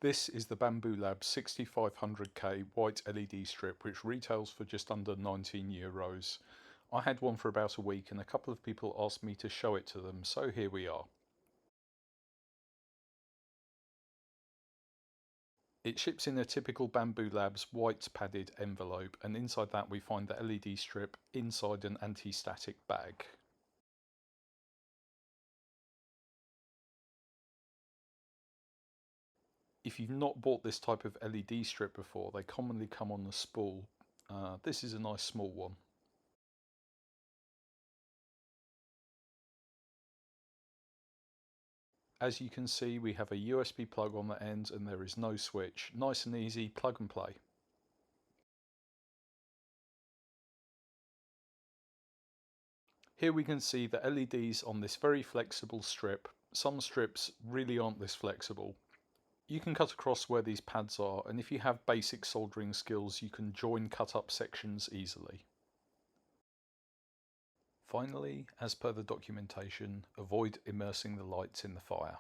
This is the Bambu Lab 6500K white LED strip, which retails for just under €19. I had one for about a week and a couple of people asked me to show it to them, so here we are. It ships in a typical Bambu Labs white padded envelope, and inside that we find the LED strip inside an anti-static bag. If you've not bought this type of LED strip before, they commonly come on a spool. This is a nice small one. As you can see, we have a USB plug on the end and there is no switch. Nice and easy, plug and play. Here we can see the LEDs on this very flexible strip. Some strips really aren't this flexible. You can cut across where these pads are, and if you have basic soldering skills, you can join cut up sections easily. Finally, as per the documentation, avoid immersing the lights in the fire.